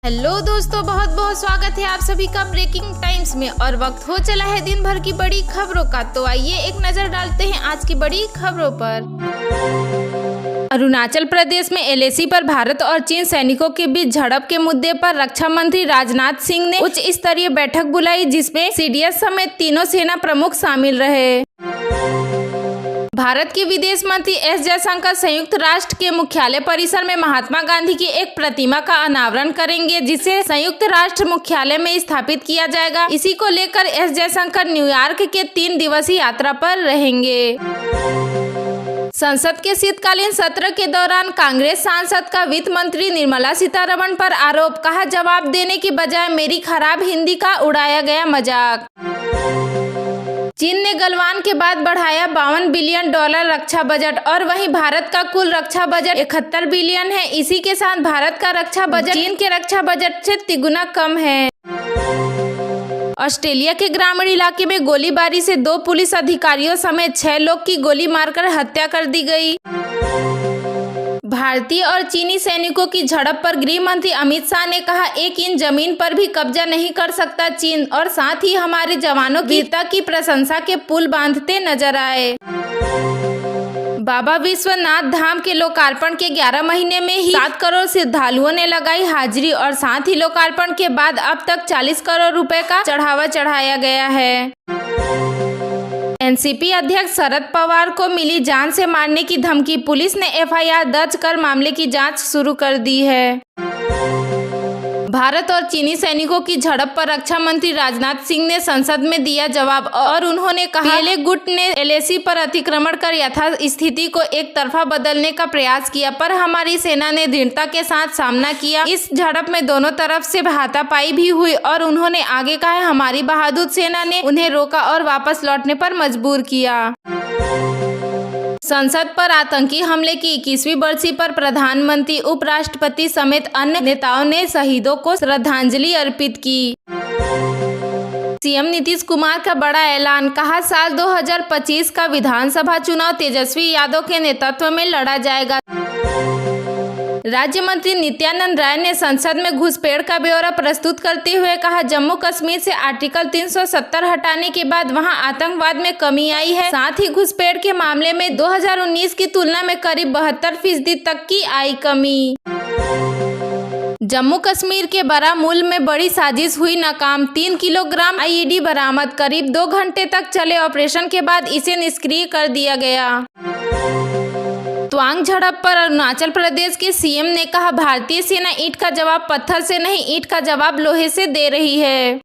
Hello दोस्तों, बहुत बहुत स्वागत है आप सभी का ब्रेकिंग टाइम्स में। और वक्त हो चला है दिन भर की बड़ी खबरों का, तो आइए एक नजर डालते हैं आज की बड़ी खबरों पर। अरुणाचल प्रदेश में एलएसी पर भारत और चीन सैनिकों के बीच झड़प के मुद्दे पर रक्षा मंत्री राजनाथ सिंह ने उच्च स्तरीय बैठक बुलाई, जिसमें सीडीएस समेत तीनों सेना प्रमुख शामिल रहे। भारत के विदेश मंत्री एस जयशंकर संयुक्त राष्ट्र के मुख्यालय परिसर में महात्मा गांधी की एक प्रतिमा का अनावरण करेंगे, जिसे संयुक्त राष्ट्र मुख्यालय में स्थापित किया जाएगा। इसी को लेकर एस जयशंकर न्यूयॉर्क के 3 दिवसीय यात्रा पर रहेंगे। संसद के शीतकालीन सत्र के दौरान कांग्रेस सांसद का वित्त मंत्री निर्मला सीतारमण पर आरोप, कहा जवाब देने की बजाय मेरी खराब हिंदी का उड़ाया गया मजाक। चीन ने गलवान के बाद बढ़ाया $52 बिलियन रक्षा बजट, और वहीं भारत का कुल रक्षा बजट 71 बिलियन है। इसी के साथ भारत का रक्षा बजट चीन के रक्षा बजट से तिगुना कम है। ऑस्ट्रेलिया के ग्रामीण इलाके में गोलीबारी से 2 पुलिस अधिकारियों समेत 6 लोग की गोली मारकर हत्या कर दी गई। भारतीय और चीनी सैनिकों की झड़प पर गृह मंत्री अमित शाह ने कहा, 1 इंच जमीन पर भी कब्जा नहीं कर सकता चीन, और साथ ही हमारे जवानों की वीरता की प्रशंसा के पुल बांधते नजर आए। बाबा विश्वनाथ धाम के लोकार्पण के 11 महीने में ही 7 करोड़ श्रद्धालुओं ने लगाई हाजिरी, और साथ ही लोकार्पण के बाद अब तक 40 करोड़ रुपए का चढ़ावा चढ़ाया गया है। एनसीपी अध्यक्ष शरद पवार को मिली जान से मारने की धमकी, पुलिस ने एफआईआर दर्ज कर मामले की जांच शुरू कर दी है। भारत और चीनी सैनिकों की झड़प पर रक्षा मंत्री राजनाथ सिंह ने संसद में दिया जवाब, और उन्होंने कहा, पहले गुट ने एलएसी पर अतिक्रमण कर यथास्थिति को एक तरफा बदलने का प्रयास किया, पर हमारी सेना ने दृढ़ता के साथ सामना किया। इस झड़प में दोनों तरफ से हाथापाई भी हुई, और उन्होंने आगे कहा, हमारी बहादुर सेना ने उन्हें रोका और वापस लौटने पर मजबूर किया। संसद पर आतंकी हमले की 21वीं बरसी पर प्रधानमंत्री, उपराष्ट्रपति समेत अन्य नेताओं ने शहीदों को श्रद्धांजलि अर्पित की। सीएम नीतीश कुमार का बड़ा ऐलान, कहा साल 2025 का विधानसभा चुनाव तेजस्वी यादव के नेतृत्व में लड़ा जाएगा। राज्य मंत्री नित्यानंद राय ने संसद में घुसपैठ का ब्यौरा प्रस्तुत करते हुए कहा, जम्मू कश्मीर से आर्टिकल 370 हटाने के बाद वहां आतंकवाद में कमी आई है। साथ ही घुसपैठ के मामले में 2019 की तुलना में करीब 72% तक की आई कमी। जम्मू कश्मीर के बारामूला में बड़ी साजिश हुई नाकाम, 3 किलोग्राम आईईडी बरामद। करीब 2 घंटे तक चले ऑपरेशन के बाद इसे निष्क्रिय कर दिया गया। तवांग झड़प पर अरुणाचल प्रदेश के सीएम ने कहा, भारतीय सेना ईंट का जवाब पत्थर से नहीं, ईंट का जवाब लोहे से दे रही है।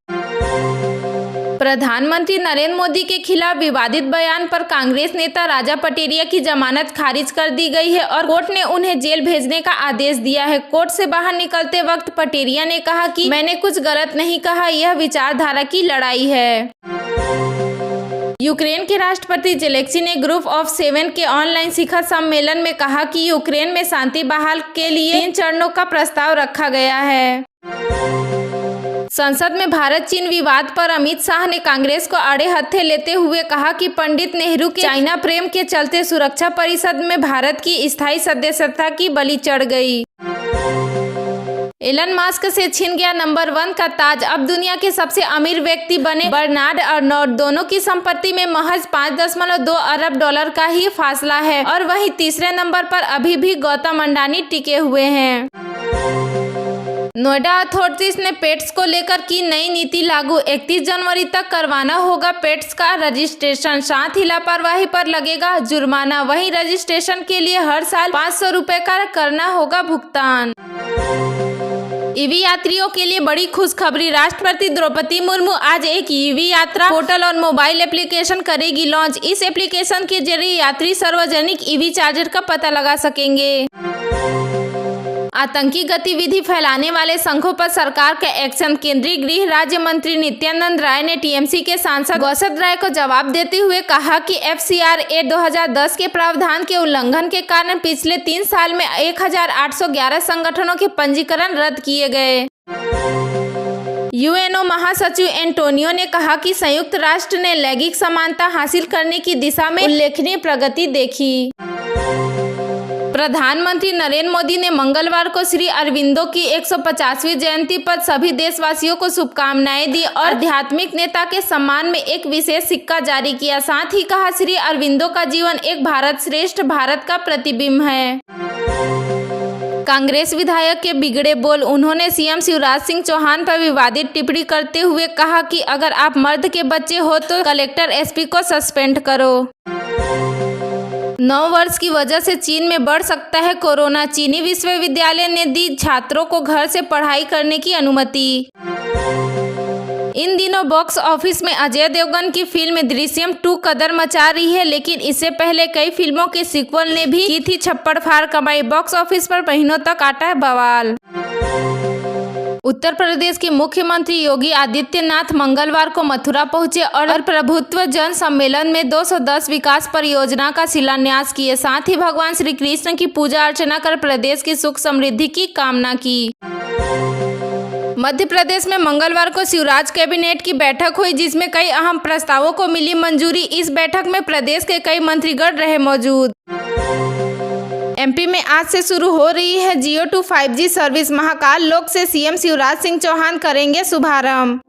प्रधानमंत्री नरेंद्र मोदी के खिलाफ विवादित बयान पर कांग्रेस नेता राजा पटेरिया की जमानत खारिज कर दी गई है, और कोर्ट ने उन्हें जेल भेजने का आदेश दिया है। कोर्ट से बाहर निकलते वक्त पटेरिया ने कहा कि मैंने कुछ गलत नहीं कहा, यह विचारधारा की लड़ाई है। यूक्रेन के राष्ट्रपति जेलेंस्की ने ग्रुप ऑफ 7 के ऑनलाइन शिखर सम्मेलन में कहा कि यूक्रेन में शांति बहाल के लिए 3 चरणों का प्रस्ताव रखा गया है। संसद में भारत चीन विवाद पर अमित शाह ने कांग्रेस को आड़े हत्थे लेते हुए कहा कि पंडित नेहरू के चाइना प्रेम के चलते सुरक्षा परिषद में भारत की स्थायी सदस्यता की बलि चढ़ गई। एलन मस्क से छिन गया नंबर 1 का ताज, अब दुनिया के सबसे अमीर व्यक्ति बने। बर्नार्ड अर्नोल्ट दोनों की संपत्ति में महज $5.2 अरब का ही फासला है, और वहीं तीसरे नंबर पर अभी भी गौतम अडानी टिके हुए हैं। नोएडा अथॉरिटीज ने पेट्स को लेकर की नई नीति लागू, 31 जनवरी तक करवाना होगा पेट्स का रजिस्ट्रेशन, साथ ही लापरवाही पर लगेगा जुर्माना। वहीं रजिस्ट्रेशन के लिए हर साल 500 रुपए का करना होगा भुगतान। ईवी यात्रियों के लिए बड़ी खुशखबरी, राष्ट्रपति द्रौपदी मुर्मू आज एक ईवी यात्रा पोर्टल और मोबाइल एप्लीकेशन करेगी लॉन्च। इस एप्लीकेशन के जरिए यात्री सार्वजनिक ईवी चार्जर का पता लगा सकेंगे। आतंकी गतिविधि फैलाने वाले संघों पर सरकार का एक्शन, केंद्रीय गृह राज्य मंत्री नित्यानंद राय ने टीएमसी के सांसद गौसद राय को जवाब देते हुए कहा कि एफसीआरए 2010 के प्रावधान के उल्लंघन के कारण पिछले 3 साल में 1811 संगठनों के पंजीकरण रद्द किए गए। यूएनओ महासचिव एंटोनियो ने कहा कि संयुक्त राष्ट्र ने लैंगिक समानता हासिल करने की दिशा में उल्लेखनीय प्रगति देखी। प्रधानमंत्री नरेंद्र मोदी ने मंगलवार को श्री अरविंदो की 150वीं जयंती पर सभी देशवासियों को शुभकामनाएं दी और आध्यात्मिक नेता के सम्मान में एक विशेष सिक्का जारी किया। साथ ही कहा, श्री अरविंदो का जीवन एक भारत श्रेष्ठ भारत का प्रतिबिंब है। कांग्रेस विधायक के बिगड़े बोल। उन्होंने सीएम शिवराज सिंह चौहान पर विवादित टिप्पणी करते हुए कहा कि अगर आप मर्द के बच्चे हो तो कलेक्टर एसपी को सस्पेंड करो। 9 वर्ष की वजह से चीन में बढ़ सकता है कोरोना। चीनी विश्वविद्यालय ने दी छात्रों को घर से पढ़ाई करने की अनुमति। इन दिनों बॉक्स ऑफिस में अजय देवगन की फिल्म दृश्यम 2 कदर मचा रही है, लेकिन इससे पहले कई फिल्मों के सीक्वल ने भी की थी छप्पड़ फाड़ कमाई। बॉक्स ऑफिस पर महीनों तक आटा है बवाल। उत्तर प्रदेश के मुख्यमंत्री योगी आदित्यनाथ मंगलवार को मथुरा पहुंचे और प्रभुत्व जन सम्मेलन में 210 विकास परियोजना का शिलान्यास किए। साथ ही भगवान श्री कृष्ण की पूजा अर्चना कर प्रदेश की सुख समृद्धि की कामना की। मध्य प्रदेश में मंगलवार को शिवराज कैबिनेट की बैठक हुई, जिसमें कई अहम प्रस्तावों को मिली मंजूरी। इस बैठक में प्रदेश के कई मंत्रीगण रहे मौजूद। एमपी में आज से शुरू हो रही है Jio to 5G service. Mahakal लोक से सीएम शिवराज सिंह चौहान करेंगे शुभारंभ।